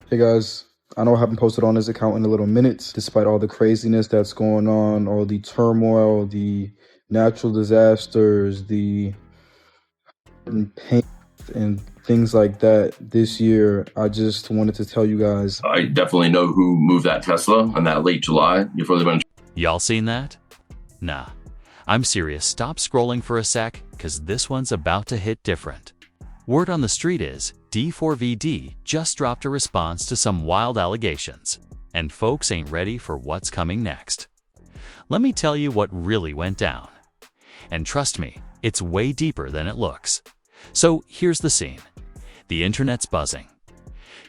Hey guys, I know I haven't posted on this account in a little minute, despite all the craziness that's going on, all the turmoil, the natural disasters, the pain and things like that this year. I just wanted to tell you guys. I definitely know who moved that Tesla in that late July. You've really been. Y'all seen that? Nah. I'm serious. Stop scrolling for a sec, cause this one's about to hit different. Word on the street is D4vd just dropped a response to some wild allegations, and folks ain't ready for what's coming next. Let me tell you what really went down. And trust me, it's way deeper than it looks. So here's the scene. The internet's buzzing.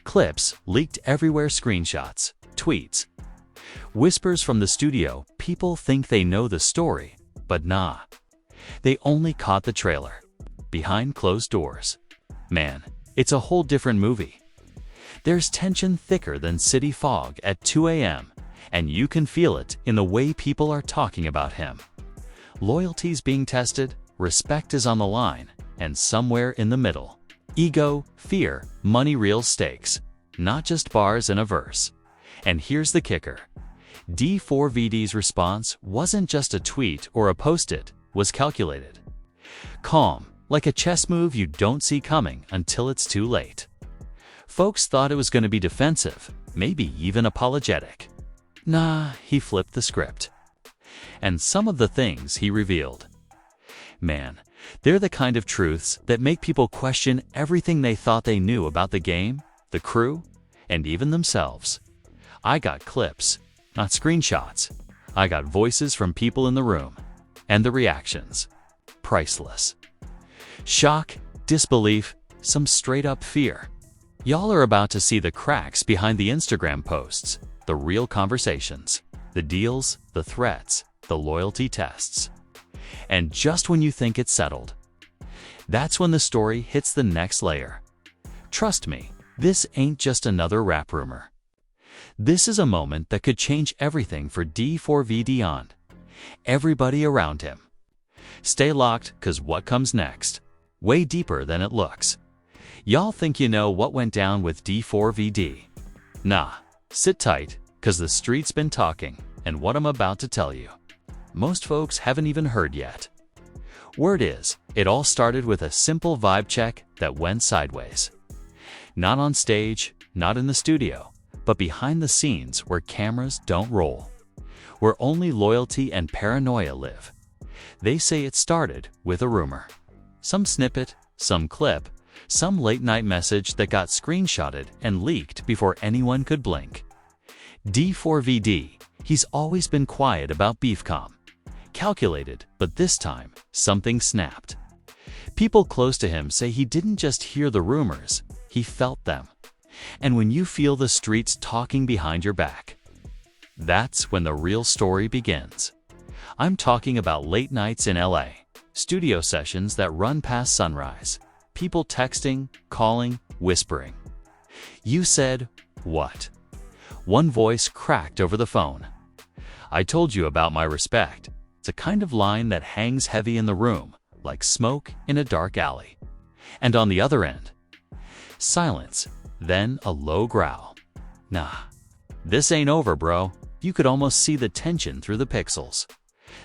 Clips leaked everywhere, screenshots, tweets. Whispers from the studio, people think they know the story, but nah. They only caught the trailer. Behind closed doors. Man, it's a whole different movie. There's tension thicker than city fog at 2 a.m., and you can feel it in the way people are talking about him. Loyalty's being tested, respect is on the line, and somewhere in the middle, ego, fear, money, real stakes, not just bars in a verse. And here's the kicker. D4vd's response wasn't just a tweet or a post-it, was calculated. Calm, like a chess move you don't see coming until it's too late. Folks thought it was going to be defensive, maybe even apologetic. Nah, he flipped the script. And some of the things he revealed. Man, they're the kind of truths that make people question everything they thought they knew about the game, the crew, and even themselves. I got clips, not screenshots. I got voices from people in the room, and the reactions. Priceless. Shock, disbelief, some straight-up fear. Y'all are about to see the cracks behind the Instagram posts, the real conversations, the deals, the threats, the loyalty tests. And just when you think it's settled, that's when the story hits the next layer. Trust me, this ain't just another rap rumor. This is a moment that could change everything for D4vd and everybody around him. Stay locked, cause what comes next? Way deeper than it looks. Y'all think you know what went down with D4vd. Nah, sit tight, cause the street's been talking, and what I'm about to tell you, most folks haven't even heard yet. Word is, it all started with a simple vibe check that went sideways. Not on stage, not in the studio, but behind the scenes where cameras don't roll, where only loyalty and paranoia live. They say it started with a rumor. Some snippet, some clip, some late-night message that got screenshotted and leaked before anyone could blink. D4vd, he's always been quiet about beefcom. Calculated, but this time, something snapped. People close to him say he didn't just hear the rumors, he felt them. And when you feel the streets talking behind your back, that's when the real story begins. I'm talking about late nights in LA, studio sessions that run past sunrise, people texting, calling, whispering. You said, what? One voice cracked over the phone. I told you about my respect. It's a kind of line that hangs heavy in the room, like smoke in a dark alley. And on the other end, silence, then a low growl. Nah, this ain't over, bro. You could almost see the tension through the pixels.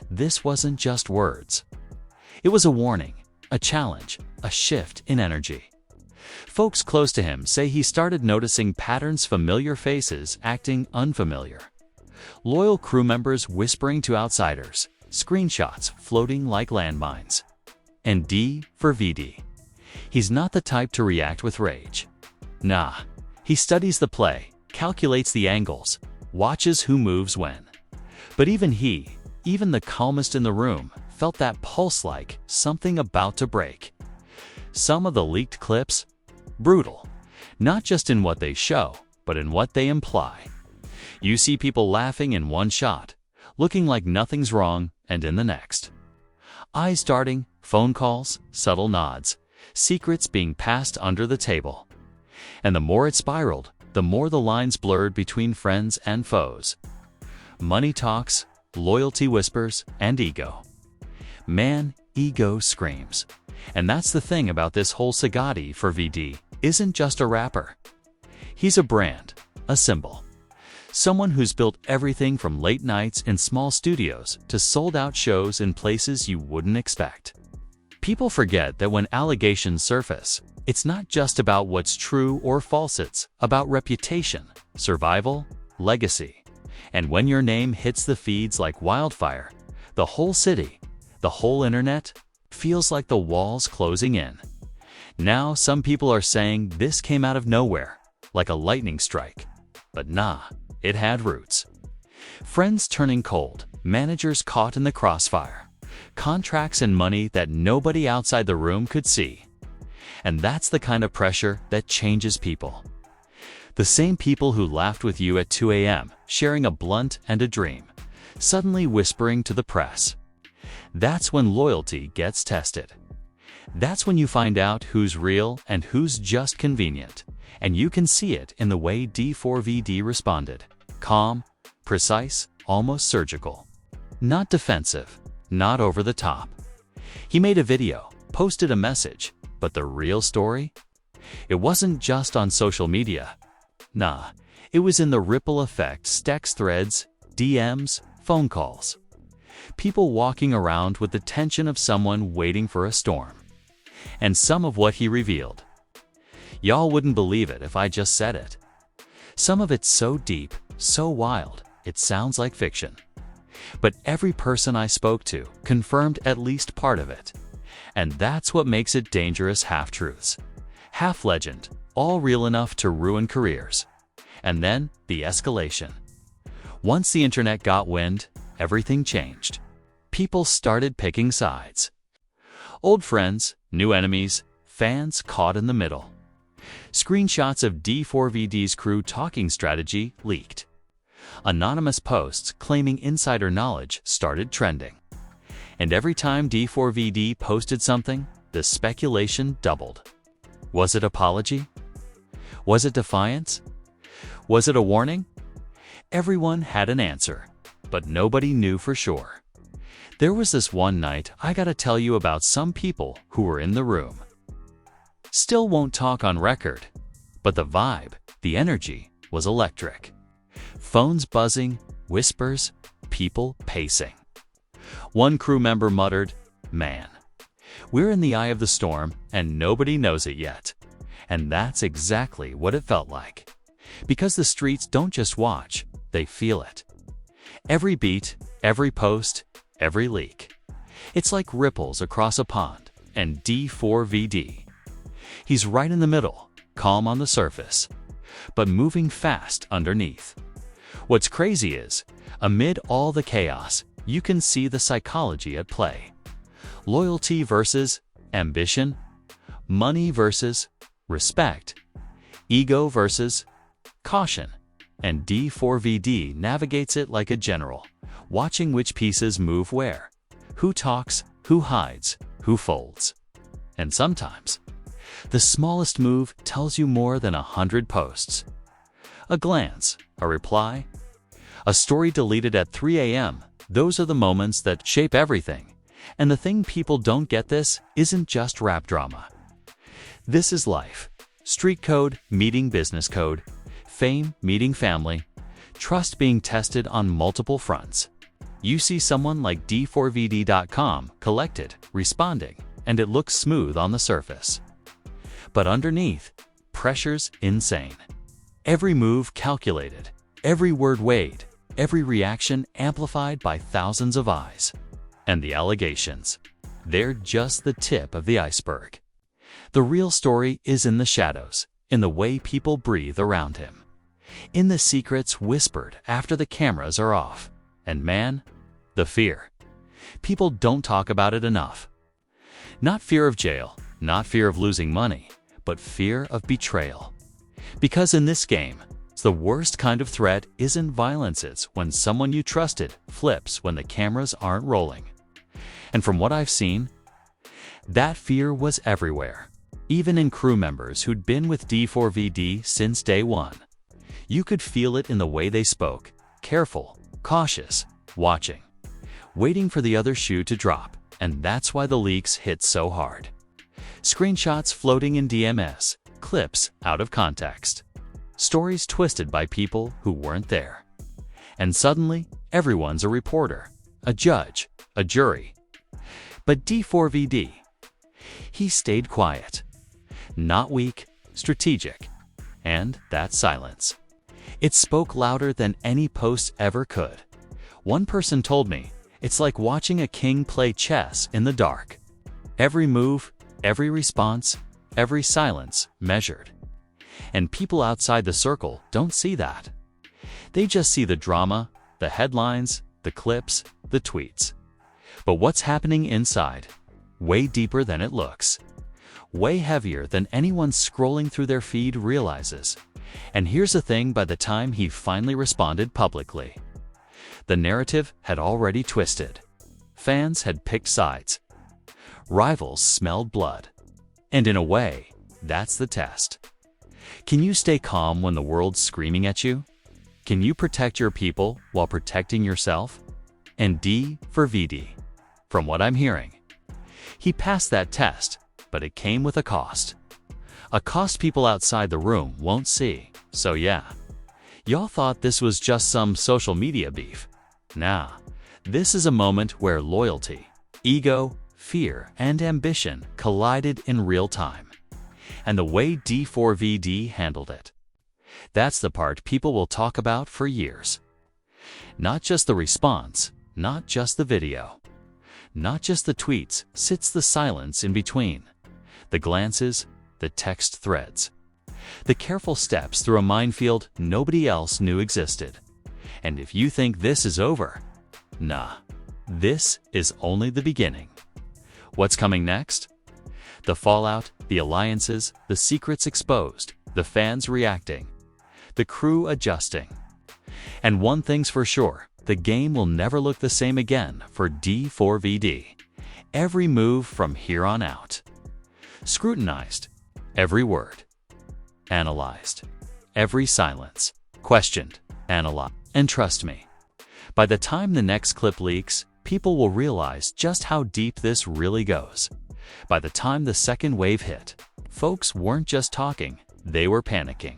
This wasn't just words. It was a warning, a challenge, a shift in energy. Folks close to him say he started noticing patterns, familiar faces acting unfamiliar. Loyal crew members whispering to outsiders, screenshots floating like landmines. And D4vd, he's not the type to react with rage. Nah, he studies the play, calculates the angles, watches who moves when. But even the calmest in the room, felt that pulse like something about to break. Some of the leaked clips? Brutal. Not just in what they show, but in what they imply. You see people laughing in one shot, looking like nothing's wrong, and in the next. Eyes darting, phone calls, subtle nods, secrets being passed under the table. And the more it spiraled, the more the lines blurred between friends and foes. Money talks, loyalty whispers, and ego. Man, ego screams. And that's the thing about this whole saga. D4vd isn't just a rapper. He's a brand, a symbol. Someone who's built everything from late nights in small studios to sold-out shows in places you wouldn't expect. People forget that when allegations surface, it's not just about what's true or false, it's about reputation, survival, legacy. And when your name hits the feeds like wildfire, the whole city, the whole internet, feels like the walls closing in. Now some people are saying this came out of nowhere, like a lightning strike. But nah, it had roots. Friends turning cold, managers caught in the crossfire, contracts and money that nobody outside the room could see. And that's the kind of pressure that changes people. The same people who laughed with you at 2 a.m., sharing a blunt and a dream, suddenly whispering to the press. That's when loyalty gets tested. That's when you find out who's real and who's just convenient. And you can see it in the way D4vd responded. Calm, precise, almost surgical. Not defensive, not over the top. He made a video, posted a message, but the real story? It wasn't just on social media. Nah, it was in the ripple effect, text threads, DMs, phone calls. People walking around with the tension of someone waiting for a storm. And some of what he revealed. Y'all wouldn't believe it if I just said it. Some of it's so deep, so wild, it sounds like fiction. But every person I spoke to confirmed at least part of it. And that's what makes it dangerous half-truths. Half-legend, all real enough to ruin careers. And then, the escalation. Once the internet got wind, everything changed. People started picking sides. Old friends, new enemies, fans caught in the middle. Screenshots of D4vd's crew talking strategy leaked. Anonymous posts claiming insider knowledge started trending. And every time D4vd posted something, the speculation doubled. Was it apology? Was it defiance? Was it a warning? Everyone had an answer, but nobody knew for sure. There was this one night I gotta tell you about some people who were in the room. Still won't talk on record, but the vibe, the energy, was electric. Phones buzzing, whispers, people pacing. One crew member muttered, "Man, we're in the eye of the storm and nobody knows it yet." And that's exactly what it felt like. Because the streets don't just watch, they feel it. Every beat, every post, every leak. It's like ripples across a pond, and D4vd. He's right in the middle, calm on the surface, but moving fast underneath. What's crazy is, amid all the chaos, you can see the psychology at play. Loyalty versus ambition, money versus respect, ego versus caution, and D4vd navigates it like a general, watching which pieces move where, who talks, who hides, who folds. And sometimes, the smallest move tells you more than 100 posts. A glance, a reply, a story deleted at 3 a.m. Those are the moments that shape everything. And the thing people don't get, this isn't just rap drama. This is life. Street code meeting business code, fame meeting family, trust being tested on multiple fronts. You see someone like D4vd.com collected, responding, and it looks smooth on the surface. But underneath, pressure's insane. Every move calculated, every word weighed, every reaction amplified by thousands of eyes. And the allegations, they're just the tip of the iceberg. The real story is in the shadows, in the way people breathe around him, in the secrets whispered after the cameras are off. And man, the fear. People don't talk about it enough. Not fear of jail, not fear of losing money, but fear of betrayal. Because in this game, the worst kind of threat isn't violence, it's when someone you trusted flips when the cameras aren't rolling. And from what I've seen, that fear was everywhere, even in crew members who'd been with D4vd since day one. You could feel it in the way they spoke, careful, cautious, watching, waiting for the other shoe to drop, and that's why the leaks hit so hard. Screenshots floating in DMs, clips out of context. stories twisted by people who weren't there. And suddenly, everyone's a reporter, a judge, a jury. But D4vd, he stayed quiet. Not weak, strategic. And that silence, it spoke louder than any post ever could. One person told me, it's like watching a king play chess in the dark. Every move, every response, every silence measured. And people outside the circle don't see that. They just see the drama, the headlines, the clips, the tweets. But what's happening inside? Way deeper than it looks. Way heavier than anyone scrolling through their feed realizes. And here's the thing, by the time he finally responded publicly, the narrative had already twisted. Fans had picked sides. Rivals smelled blood. And in a way, that's the test. Can you stay calm when the world's screaming at you? Can you protect your people while protecting yourself? And D4vd, from what I'm hearing, he passed that test, but it came with a cost. A cost people outside the room won't see. So yeah, y'all thought this was just some social media beef. Nah, this is a moment where loyalty, ego, fear, and ambition collided in real time. And the way D4vd handled it, that's the part people will talk about for years. Not just the response, not just the video, not just the tweets, sits the silence in between. The glances, the text threads, the careful steps through a minefield nobody else knew existed. And if you think this is over, nah, this is only the beginning. What's coming next? The fallout, the alliances, the secrets exposed, the fans reacting, the crew adjusting. And one thing's for sure, the game will never look the same again for D4vd. Every move from here on out. Scrutinized, every word. Analyzed, every silence. Questioned, analyzed. And trust me, by the time the next clip leaks, people will realize just how deep this really goes. By the time the second wave hit, folks weren't just talking, they were panicking.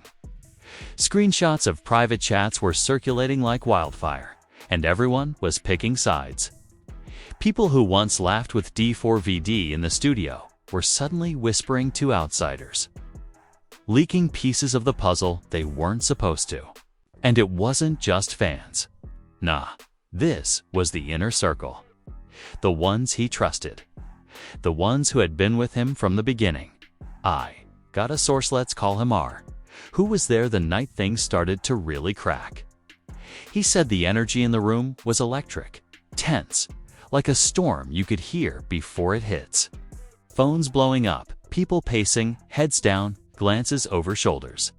Screenshots of private chats were circulating like wildfire, and everyone was picking sides. People who once laughed with D4vd in the studio were suddenly whispering to outsiders, leaking pieces of the puzzle they weren't supposed to. And it wasn't just fans. Nah, this was the inner circle. The ones he trusted. The ones who had been with him from the beginning. I got a source, let's call him R, who was there the night things started to really crack. He said the energy in the room was electric, tense, like a storm you could hear before it hits. Phones blowing up, people pacing, heads down, glances over shoulders.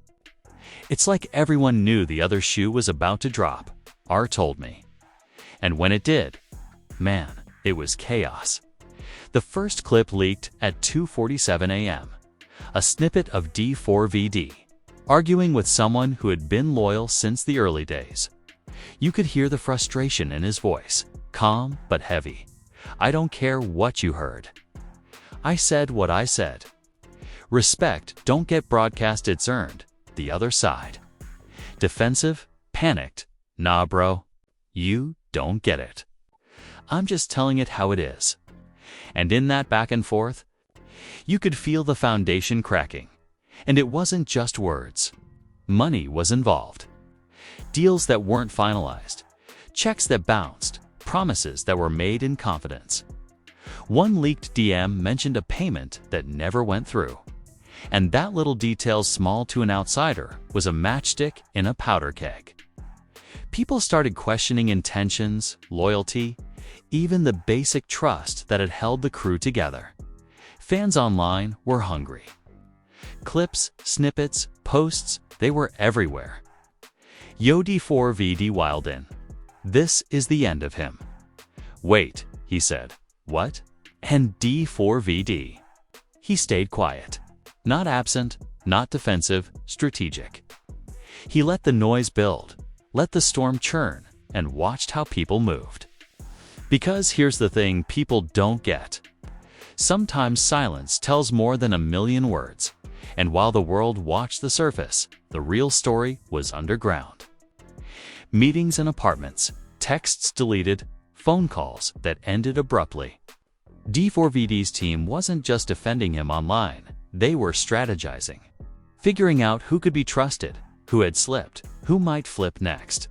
It's like everyone knew the other shoe was about to drop, R told me. And when it did, man, it was chaos. The first clip leaked at 2:47 a.m. A snippet of D4vd, arguing with someone who had been loyal since the early days. You could hear the frustration in his voice, calm but heavy. I don't care what you heard. I said what I said. Respect don't get broadcast, it's earned. The other side. Defensive, panicked. Nah, bro. You don't get it. I'm just telling it how it is. And in that back and forth, you could feel the foundation cracking. And it wasn't just words. Money was involved. Deals that weren't finalized. Checks that bounced. Promises that were made in confidence. One leaked DM mentioned a payment that never went through. And that little detail, small to an outsider, was a matchstick in a powder keg. People started questioning intentions, loyalty, even the basic trust that had held the crew together. Fans online were hungry. Clips, snippets, posts, they were everywhere. Yo, D4vd wiled in. This is the end of him. Wait, he said. What? And D4vd. He stayed quiet. Not absent, not defensive, strategic. He let the noise build, let the storm churn, and watched how people moved. Because here's the thing people don't get. Sometimes silence tells more than a million words, And while the world watched the surface, the real story was underground. Meetings in apartments, texts deleted, phone calls that ended abruptly. D4vd's team wasn't just defending him online, they were strategizing, figuring out who could be trusted, who had slipped, who might flip next.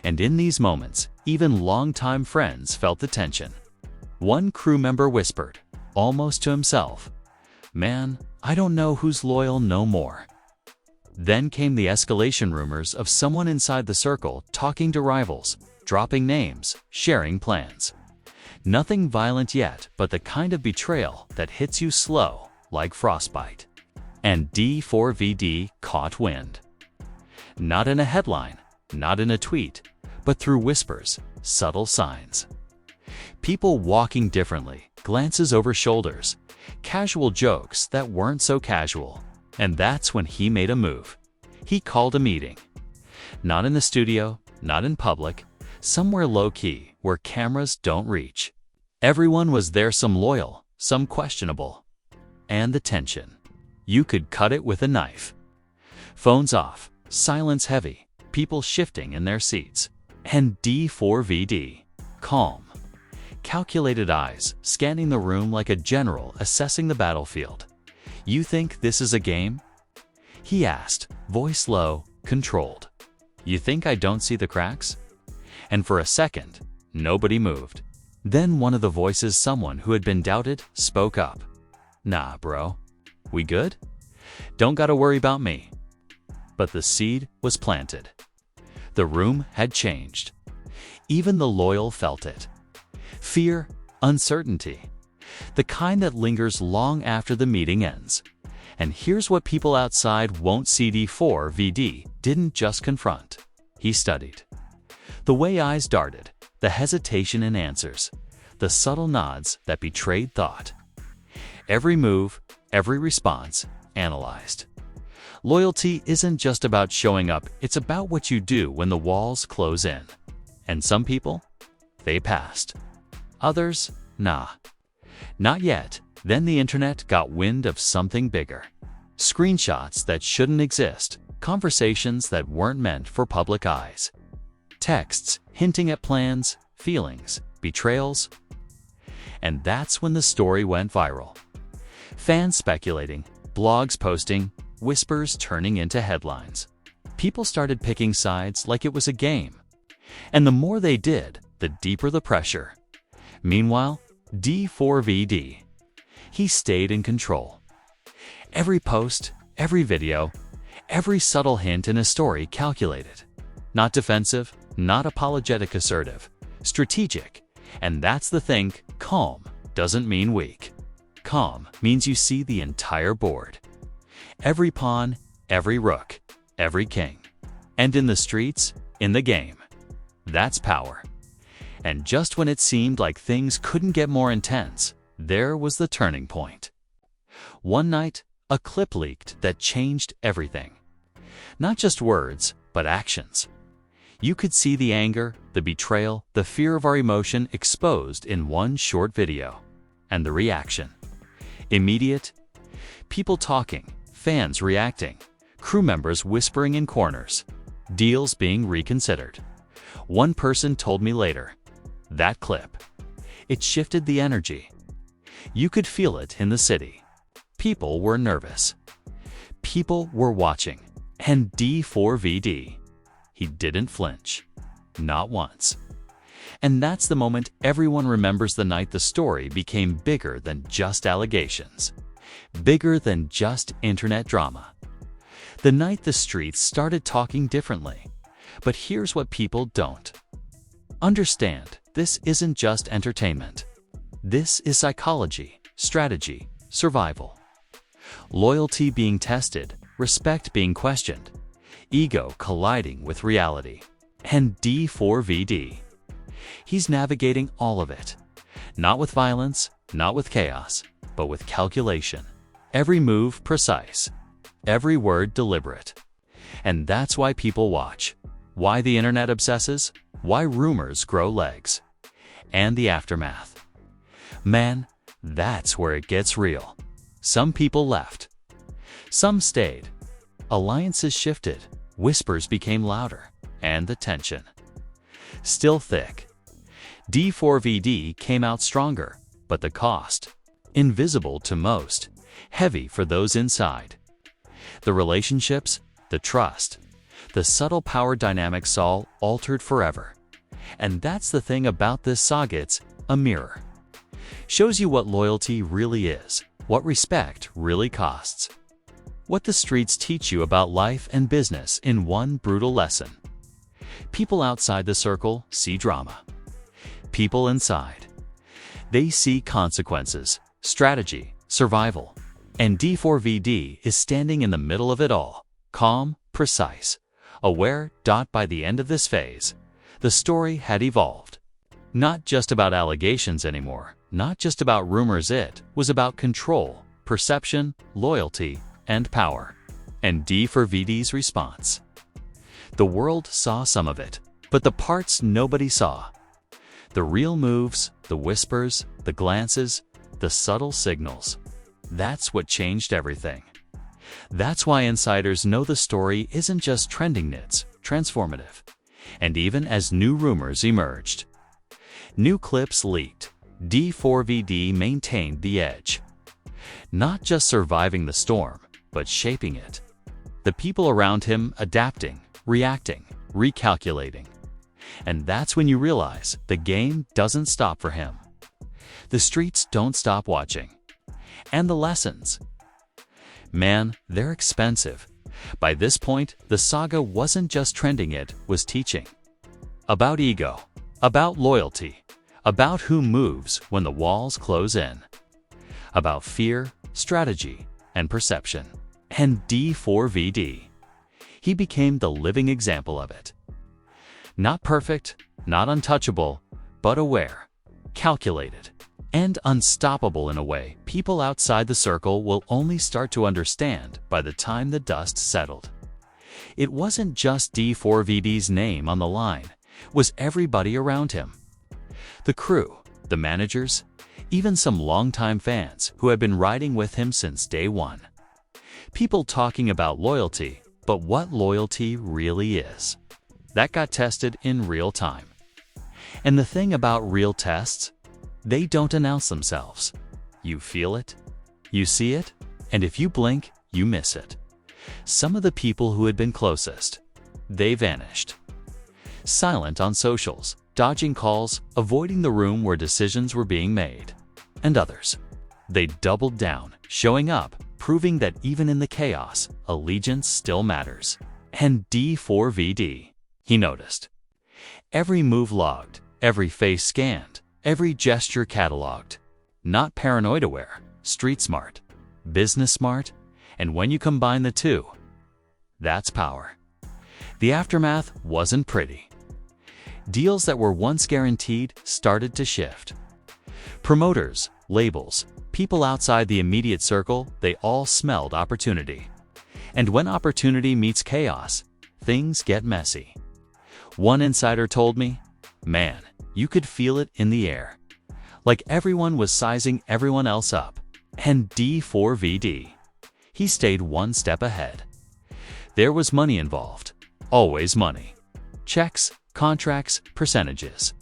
And in these moments, even longtime friends felt the tension. One crew member whispered, almost to himself, "Man, I don't know who's loyal no more." Then came the escalation rumors of someone inside the circle talking to rivals, dropping names, sharing plans. Nothing violent yet, but the kind of betrayal that hits you slow, like frostbite. And D4vd caught wind. Not in a headline, not in a tweet, but through whispers, subtle signs. People walking differently, glances over shoulders, casual jokes that weren't so casual. And that's when he made a move. He called a meeting. Not in the studio, not in public, somewhere low-key where cameras don't reach. Everyone was there, some loyal, some questionable. And the tension. You could cut it with a knife. Phones off, silence heavy, people shifting in their seats. And D4vd, calm. Calculated eyes, scanning the room like a general assessing the battlefield. "You think this is a game?" he asked, voice low, controlled. "You think I don't see the cracks?" And for a second, nobody moved. Then one of the voices, someone who had been doubted, spoke up. "Nah, bro. We good? Don't gotta worry about me." But the seed was planted. The room had changed. Even the loyal felt it. Fear, uncertainty. The kind that lingers long after the meeting ends. And here's what people outside won't see: D4vd didn't just confront. He studied. The way eyes darted, the hesitation in answers, the subtle nods that betrayed thought. Every move, every response, analyzed. Loyalty isn't just about showing up, it's about what you do when the walls close in. And some people, they passed. Others, nah. Not yet. Then the internet got wind of something bigger. Screenshots that shouldn't exist, conversations that weren't meant for public eyes. Texts hinting at plans, feelings, betrayals. And that's when the story went viral. Fans speculating, blogs posting, whispers turning into headlines. People started picking sides like it was a game. And the more they did, the deeper the pressure. Meanwhile, D4vd, he stayed in control. Every post, every video, every subtle hint in a story calculated. Not defensive, not apologetic, assertive, strategic. And that's the thing, calm doesn't mean weak. Calm means you see the entire board. Every pawn, every rook, every king. And in the streets, in the game. That's power. And just when it seemed like things couldn't get more intense, there was the turning point. One night, a clip leaked that changed everything. Not just words, but actions. You could see the anger, the betrayal, the fear of our emotion exposed in one short video. And the reaction. Immediate. People talking, fans reacting, crew members whispering in corners, deals being reconsidered. One person told me later, that clip, it shifted the energy. You could feel it in the city. People were nervous. People were watching. And D4vd, he didn't flinch. Not once. And that's the moment everyone remembers, the night the story became bigger than just allegations. Bigger than just internet drama. The night the streets started talking differently. But here's what people don't understand. This isn't just entertainment. This is psychology, strategy, survival. Loyalty being tested, respect being questioned, ego colliding with reality. And D4vd, he's navigating all of it. Not with violence, not with chaos, but with calculation. Every move precise, every word deliberate. And that's why people watch. Why the internet obsesses, why rumors grow legs. And the aftermath. Man, that's where it gets real. Some people left. Some stayed. Alliances shifted, whispers became louder, and the tension still thick. D4vd came out stronger, but the cost, invisible to most, heavy for those inside. The relationships, the trust, the subtle power dynamics all altered forever. And that's the thing about this saga, it's a mirror. Shows you what loyalty really is, what respect really costs. What the streets teach you about life and business in one brutal lesson. People outside the circle see drama. People inside, they see consequences, strategy, survival. And D4vd is standing in the middle of it all, calm, precise, aware. By the end of this phase, the story had evolved. Not just about allegations anymore, not just about rumors, it was about control, perception, loyalty, and power. And D4vd's response. The world saw some of it, but the parts nobody saw. The real moves, the whispers, the glances, the subtle signals. That's what changed everything. That's why insiders know the story isn't just trending, it's transformative. And even as new rumors emerged, new clips leaked, D4vd maintained the edge. Not just surviving the storm, but shaping it. The people around him adapting, reacting, recalculating. And that's when you realize the game doesn't stop for him. The streets don't stop watching. And the lessons, man, they're expensive. By this point, the saga wasn't just trending, it was teaching. About ego, about loyalty, about who moves when the walls close in. About fear, strategy, and perception. And D4vd, he became the living example of it. Not perfect, not untouchable, but aware, calculated, and unstoppable in a way people outside the circle will only start to understand by the time the dust settled. It wasn't just D4vd's name on the line, it was everybody around him. The crew, the managers, even some longtime fans who had been riding with him since day one. People talking about loyalty, but what loyalty really is. That got tested in real time. And the thing about real tests, they don't announce themselves. You feel it, you see it, and if you blink, you miss it. Some of the people who had been closest, they vanished. Silent on socials, dodging calls, avoiding the room where decisions were being made. And others, they doubled down, showing up, proving that even in the chaos, allegiance still matters. And D4vd, he noticed. Every move logged, every face scanned, every gesture cataloged. Not paranoid aware, street smart, business smart, and when you combine the two, that's power. The aftermath wasn't pretty. Deals that were once guaranteed started to shift. Promoters, labels, people outside the immediate circle, they all smelled opportunity. And when opportunity meets chaos, things get messy. One insider told me, man, you could feel it in the air. Like everyone was sizing everyone else up. And D4vd, he stayed one step ahead. There was money involved. Always money. Checks, contracts, percentages.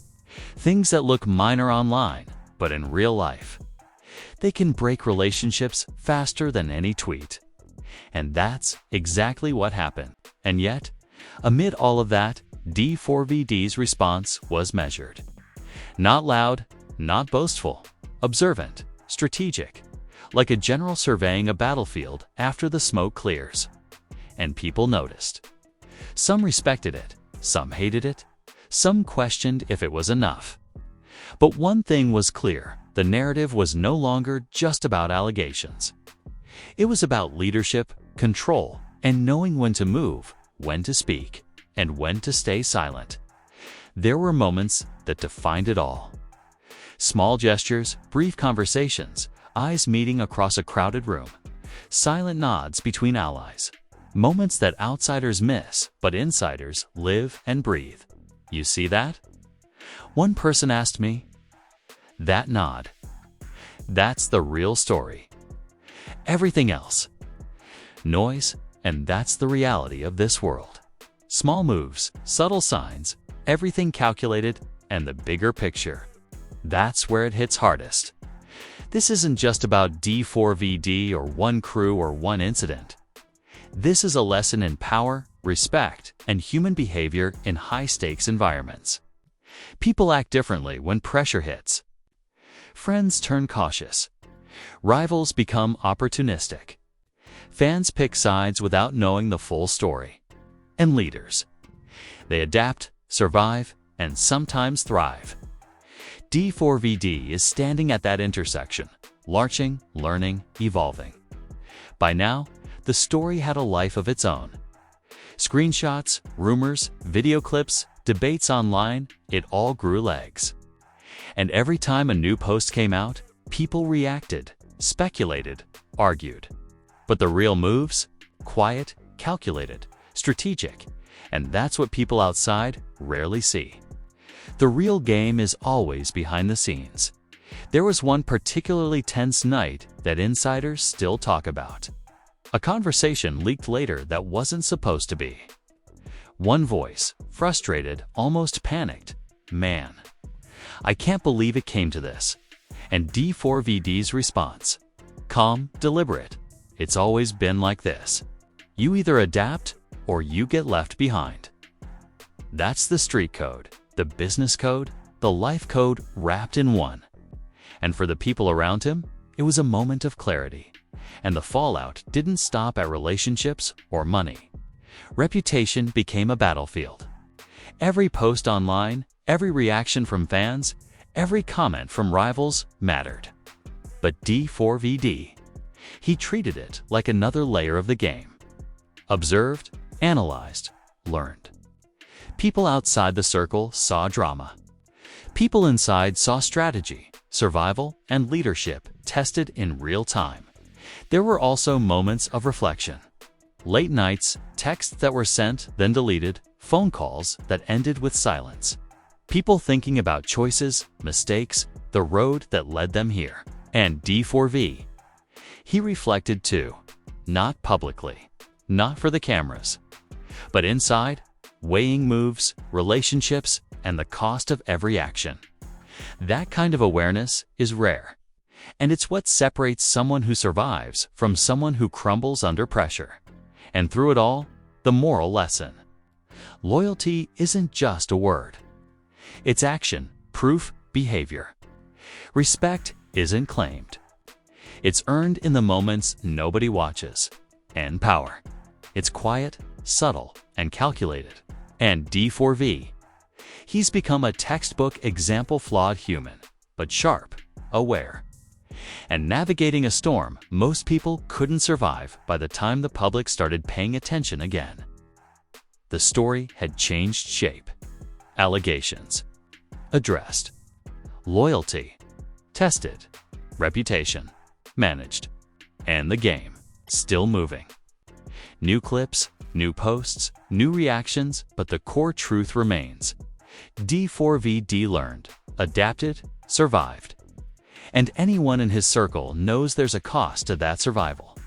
Things that look minor online, but in real life, they can break relationships faster than any tweet. And that's exactly what happened. And yet, amid all of that, D4vd's response was measured. Not loud, not boastful, observant, strategic, like a general surveying a battlefield after the smoke clears. And people noticed. Some respected it, some hated it, some questioned if it was enough. But one thing was clear, the narrative was no longer just about allegations. It was about leadership, control, and knowing when to move, when to speak, and when to stay silent. There were moments that defined it all. Small gestures, brief conversations, eyes meeting across a crowded room, silent nods between allies. Moments that outsiders miss, but insiders live and breathe. You see that? One person asked me, that nod, that's the real story. Everything else, noise, and that's the reality of this world. Small moves, subtle signs, everything calculated, and the bigger picture. That's where it hits hardest. This isn't just about D4vd or one crew or one incident. This is a lesson in power, respect, and human behavior in high-stakes environments. People act differently when pressure hits. Friends turn cautious. Rivals become opportunistic. Fans pick sides without knowing the full story. And leaders. They adapt, survive, and sometimes thrive. D4vd is standing at that intersection, larching, learning, evolving. By now, the story had a life of its own. Screenshots, rumors, video clips, debates online, it all grew legs. And every time a new post came out, people reacted, speculated, argued. But the real moves? Quiet, calculated, strategic, and that's what people outside rarely see. The real game is always behind the scenes. There was one particularly tense night that insiders still talk about. A conversation leaked later that wasn't supposed to be. One voice, frustrated, almost panicked. "Man, I can't believe it came to this." And D4vd's response? Calm, deliberate. "It's always been like this. You either adapt or you get left behind." That's the street code, the business code, the life code wrapped in one. And for the people around him, it was a moment of clarity. And the fallout didn't stop at relationships or money. Reputation became a battlefield. Every post online, every reaction from fans, every comment from rivals mattered. But D4vd, he treated it like another layer of the game. Observed, analyzed, learned. People outside the circle saw drama. People inside saw strategy, survival, and leadership tested in real time. There were also moments of reflection. Late nights, texts that were sent, then deleted, phone calls that ended with silence. People thinking about choices, mistakes, the road that led them here. And D4v, he reflected too. Not publicly, not for the cameras, but inside, weighing moves, relationships, and the cost of every action. That kind of awareness is rare. And it's what separates someone who survives from someone who crumbles under pressure. And through it all, the moral lesson. Loyalty isn't just a word. It's action, proof, behavior. Respect isn't claimed. It's earned in the moments nobody watches. And power. It's quiet, subtle, and calculated. And D4v, he's become a textbook example flawed human, but sharp, aware. And navigating a storm most people couldn't survive by the time the public started paying attention again. The story had changed shape. Allegations addressed. Loyalty tested. Reputation managed. And the game still moving. New clips, new posts, new reactions, but the core truth remains. D4vd learned, adapted, survived. And anyone in his circle knows there's a cost to that survival.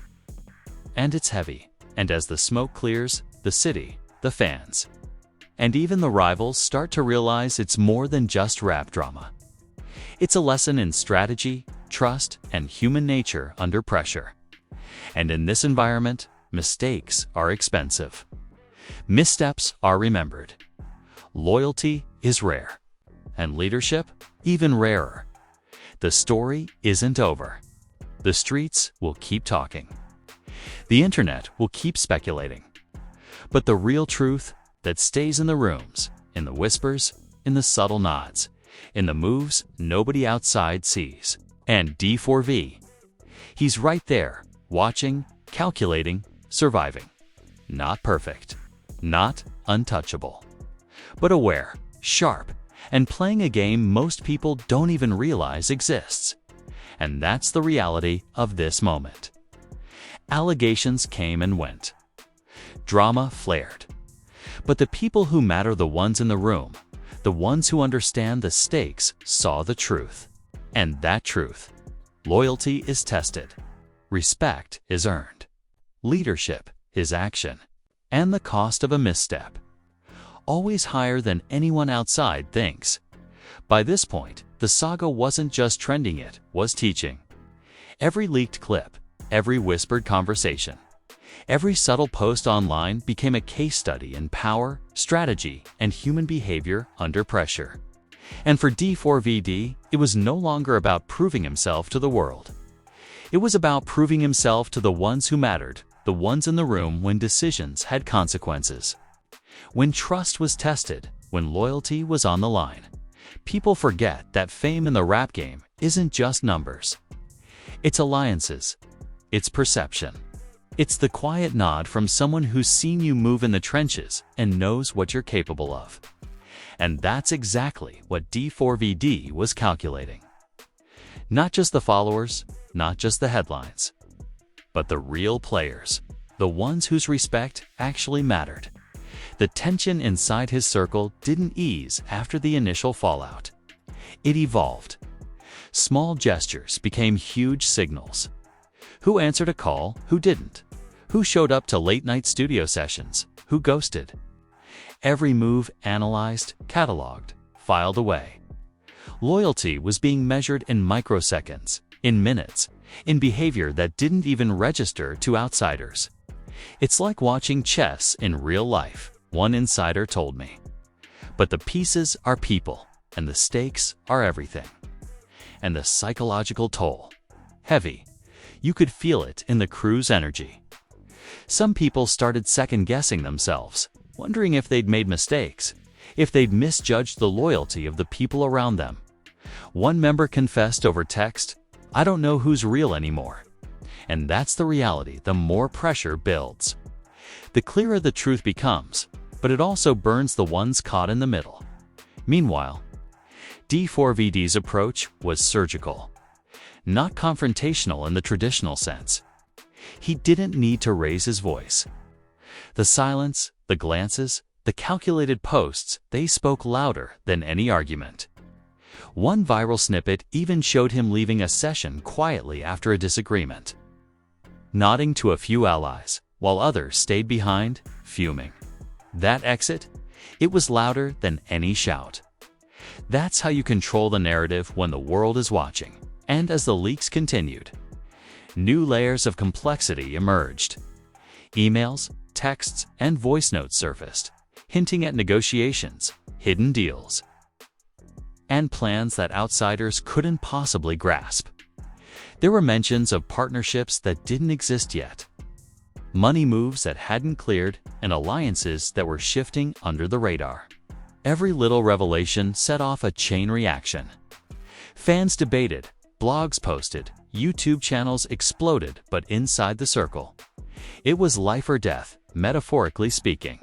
And it's heavy. And as the smoke clears, the city, the fans, and even the rivals start to realize it's more than just rap drama. It's a lesson in strategy, trust, and human nature under pressure. And in this environment, mistakes are expensive. Missteps are remembered. Loyalty is rare. And leadership, even rarer. The story isn't over. The streets will keep talking. The internet will keep speculating. But the real truth that stays in the rooms, in the whispers, in the subtle nods, in the moves nobody outside sees. And D4v, he's right there, watching, calculating, surviving. Not perfect, not untouchable, but aware, sharp, and playing a game most people don't even realize exists. And that's the reality of this moment. Allegations came and went. Drama flared. But the people who matter, the ones in the room, the ones who understand the stakes, saw the truth. And that truth, loyalty is tested. Respect is earned. leadership, his action, and the cost of a misstep. Always higher than anyone outside thinks. By this point, the saga wasn't just trending, it was teaching. Every leaked clip, every whispered conversation, every subtle post online became a case study in power, strategy, and human behavior under pressure. And for D4vd, it was no longer about proving himself to the world. It was about proving himself to the ones who mattered, the ones in the room when decisions had consequences. When trust was tested, when loyalty was on the line. People forget that fame in the rap game isn't just numbers. It's alliances. It's perception. It's the quiet nod from someone who's seen you move in the trenches and knows what you're capable of. And that's exactly what D4vd was calculating. Not just the followers, not just the headlines, but the real players, the ones whose respect actually mattered. The tension inside his circle didn't ease after the initial fallout. It evolved. Small gestures became huge signals. Who answered a call, who didn't? Who showed up to late-night studio sessions, who ghosted? Every move analyzed, cataloged, filed away. Loyalty was being measured in microseconds, in minutes, in behavior that didn't even register to outsiders. It's like watching chess in real life, one insider told me. But the pieces are people, and the stakes are everything. And the psychological toll, heavy. You could feel it in the crew's energy. Some people started second-guessing themselves, wondering if they'd made mistakes, if they'd misjudged the loyalty of the people around them. One member confessed over text, "I don't know who's real anymore." And that's the reality the more pressure builds. The clearer the truth becomes, but it also burns the ones caught in the middle. Meanwhile, D4vd's approach was surgical, not confrontational in the traditional sense. He didn't need to raise his voice. The silence, the glances, the calculated posts, they spoke louder than any argument. One viral snippet even showed him leaving a session quietly after a disagreement, nodding to a few allies, while others stayed behind, fuming. That exit? It was louder than any shout. That's how you control the narrative when the world is watching. And as the leaks continued, new layers of complexity emerged. Emails, texts, and voice notes surfaced, hinting at negotiations, hidden deals, and plans that outsiders couldn't possibly grasp. There were mentions of partnerships that didn't exist yet, money moves that hadn't cleared, and alliances that were shifting under the radar. Every little revelation set off a chain reaction. Fans debated, blogs posted, YouTube channels exploded, but inside the circle, it was life or death, metaphorically speaking.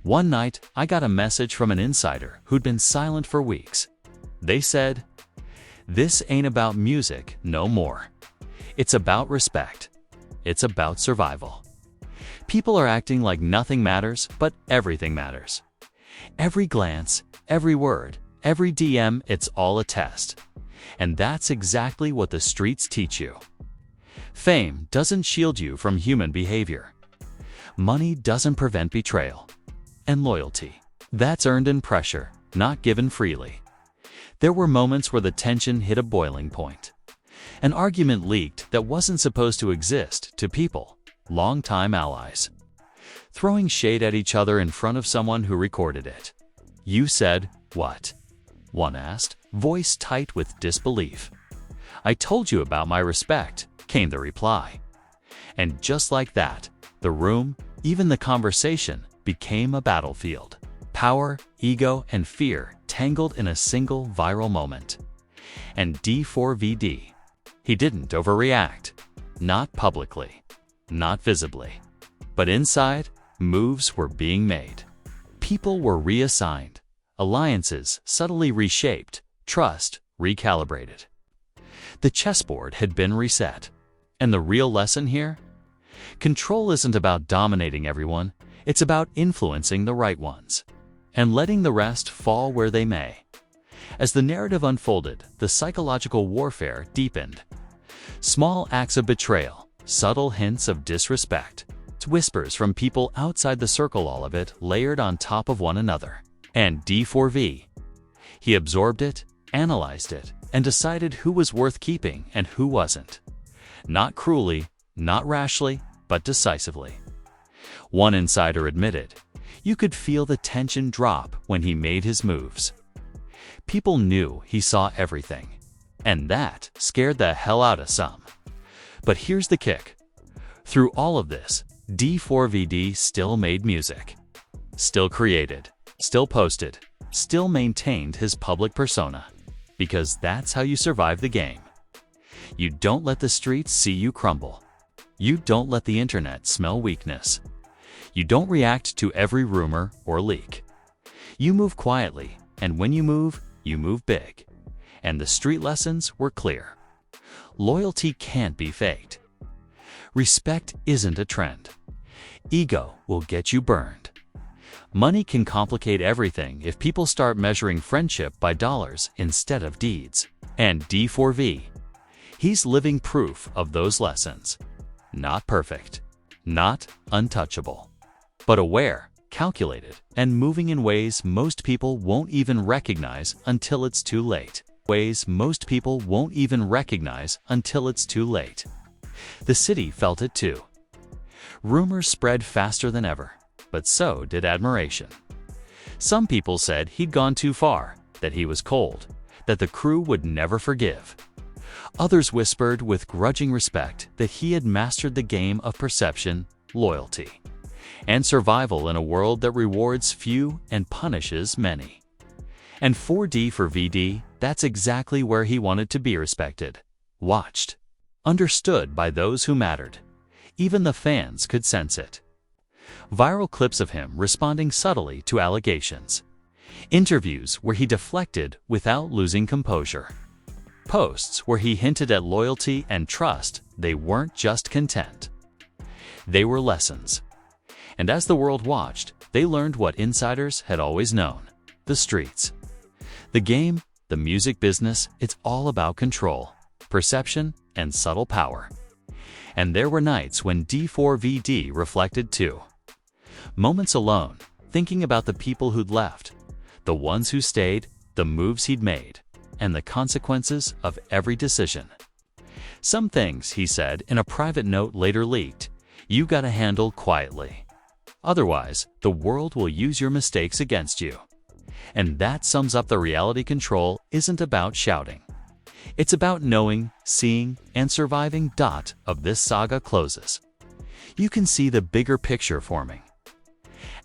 One night, I got a message from an insider who'd been silent for weeks. They said, "This ain't about music no more. It's about respect. It's about survival." People are acting like nothing matters, but everything matters. Every glance, every word, every DM, it's all a test. And that's exactly what the streets teach you. Fame doesn't shield you from human behavior. Money doesn't prevent betrayal. And loyalty, that's earned in pressure, not given freely. There were moments where the tension hit a boiling point. An argument leaked that wasn't supposed to exist to people, longtime allies, throwing shade at each other in front of someone who recorded it. "You said, what?" one asked, voice tight with disbelief. "I told you about my respect," came the reply. And just like that, the room, even the conversation, became a battlefield. Power, ego, and fear tangled in a single viral moment. And D4vd, he didn't overreact. Not publicly, not visibly. But inside, moves were being made. People were reassigned, alliances subtly reshaped, trust recalibrated. The chessboard had been reset. And the real lesson here? Control isn't about dominating everyone, it's about influencing the right ones, and letting the rest fall where they may. As the narrative unfolded, the psychological warfare deepened. Small acts of betrayal, subtle hints of disrespect, whispers from people outside the circle, all of it layered on top of one another. And D4V. He absorbed it, analyzed it, and decided who was worth keeping and who wasn't. Not cruelly, not rashly, but decisively. One insider admitted, you could feel the tension drop when he made his moves. People knew he saw everything, and that scared the hell out of some. But here's the kick. Through all of this, D4vd still made music, still created, still posted, still maintained his public persona, because that's how you survive the game. You don't let the streets see you crumble. You don't let the internet smell weakness. You don't react to every rumor or leak. You move quietly, and when you move big. And the street lessons were clear. Loyalty can't be faked. Respect isn't a trend. Ego will get you burned. Money can complicate everything if people start measuring friendship by dollars instead of deeds. And D4V, he's living proof of those lessons. Not perfect, not untouchable, but aware, calculated, and moving in ways most people won't even recognize until it's too late. The city felt it too. Rumors spread faster than ever, but so did admiration. Some people said he'd gone too far, that he was cold, that the crew would never forgive. Others whispered with grudging respect that he had mastered the game of perception, loyalty, and survival in a world that rewards few and punishes many. And for D4vd, that's exactly where he wanted to be respected, watched, understood by those who mattered. Even the fans could sense it. Viral clips of him responding subtly to allegations. Interviews where he deflected without losing composure. Posts where he hinted at loyalty and trust. They weren't just content. They were lessons. And as the world watched, they learned what insiders had always known: the streets. The game, the music business, it's all about control, perception, and subtle power. And there were nights when D4vd reflected too. Moments alone, thinking about the people who'd left, the ones who stayed, the moves he'd made, and the consequences of every decision. Some things, he said in a private note later leaked, you gotta handle quietly. Otherwise, the world will use your mistakes against you. And that sums up the reality. Control isn't about shouting. It's about knowing, seeing, and surviving. Of this saga closes. You can see the bigger picture forming.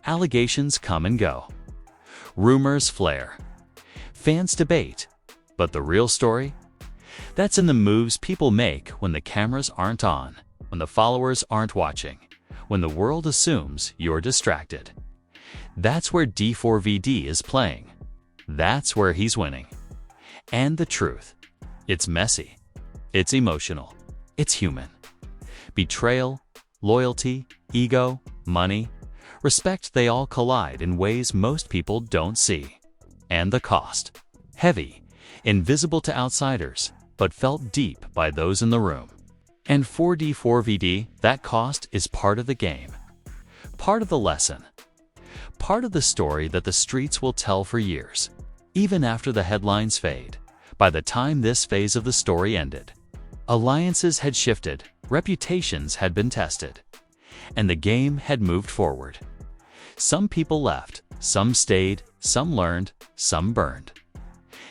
Allegations come and go. Rumors flare. Fans debate. But the real story? That's in the moves people make when the cameras aren't on, when the followers aren't watching, when the world assumes you're distracted. That's where D4vd is playing. That's where he's winning. And the truth. It's messy. It's emotional. It's human. Betrayal, loyalty, ego, money, respect, they all collide in ways most people don't see. And the cost. Heavy, invisible to outsiders, but felt deep by those in the room. And for D4vd, that cost is part of the game. Part of the lesson. Part of the story that the streets will tell for years. Even after the headlines fade. By the time this phase of the story ended, alliances had shifted, reputations had been tested, and the game had moved forward. Some people left, some stayed, some learned, some burned.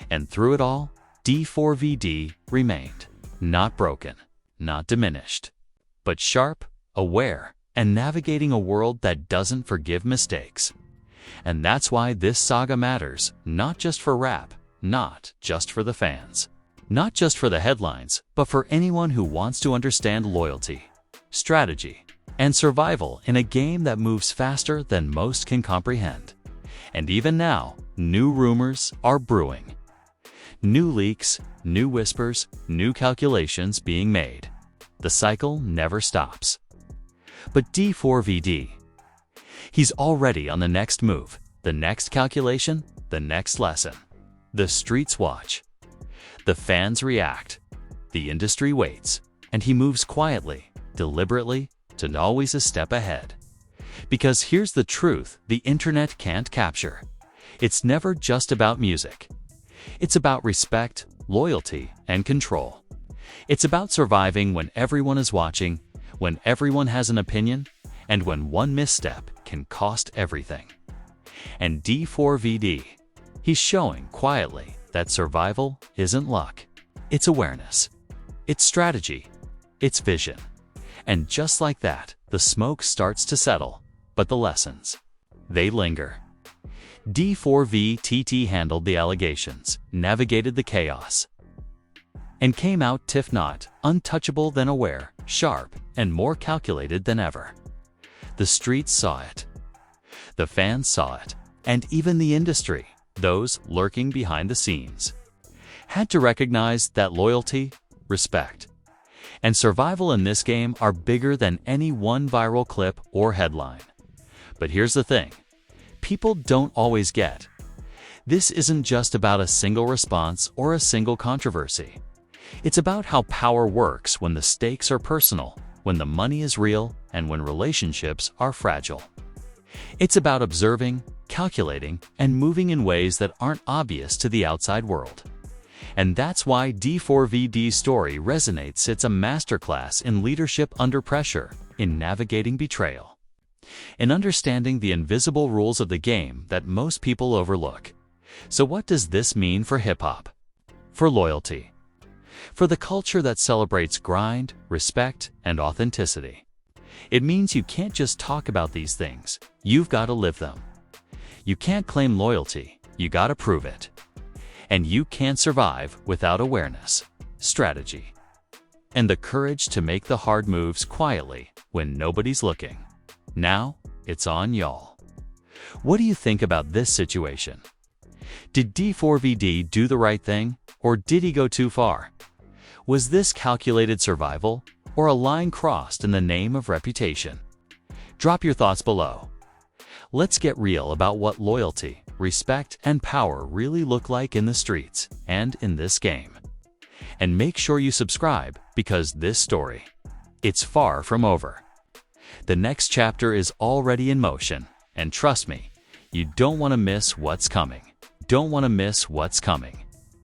And through it all, D4vd remained, not broken, not diminished, but sharp, aware, and navigating a world that doesn't forgive mistakes. And that's why this saga matters, not just for rap, not just for the fans, not just for the headlines, but for anyone who wants to understand loyalty, strategy, and survival in a game that moves faster than most can comprehend. And even now, new rumors are brewing. New leaks, new whispers, new calculations being made. The cycle never stops. But D4vd, he's already on the next move, the next calculation, the next lesson. The streets watch. The fans react. The industry waits. And he moves quietly, deliberately, to always a step ahead. Because here's the truth the internet can't capture. It's never just about music. It's about respect, loyalty, and control. It's about surviving when everyone is watching, when everyone has an opinion, and when one misstep can cost everything. And D4vd, he's showing quietly that survival isn't luck. It's awareness. It's strategy. It's vision. And just like that, the smoke starts to settle, but the lessons, they linger. D4vd's handled the allegations, navigated the chaos, and came out not untouchable than aware, sharp, and more calculated than ever. The streets saw it. The fans saw it. And even the industry, those lurking behind the scenes, had to recognize that loyalty, respect, and survival in this game are bigger than any one viral clip or headline. But here's the thing. People don't always get. This isn't just about a single response or a single controversy. It's about how power works when the stakes are personal, when the money is real, and when relationships are fragile. It's about observing, calculating, and moving in ways that aren't obvious to the outside world. And that's why D4vd's story resonates. It's a masterclass in leadership under pressure, in navigating betrayal, in understanding the invisible rules of the game that most people overlook. So what does this mean for hip-hop? For loyalty? For the culture that celebrates grind, respect, and authenticity? It means you can't just talk about these things, you've got to live them. You can't claim loyalty, you gotta prove it. And you can't survive without awareness, strategy, and the courage to make the hard moves quietly when nobody's looking. Now, it's on y'all. What do you think about this situation? Did D4vd do the right thing, or did he go too far? Was this calculated survival, or a line crossed in the name of reputation? Drop your thoughts below. Let's get real about what loyalty, respect, and power really look like in the streets and in this game. And make sure you subscribe, because this story, it's far from over. The next chapter is already in motion, and trust me, you don't want to miss what's coming. Don't want to miss what's coming.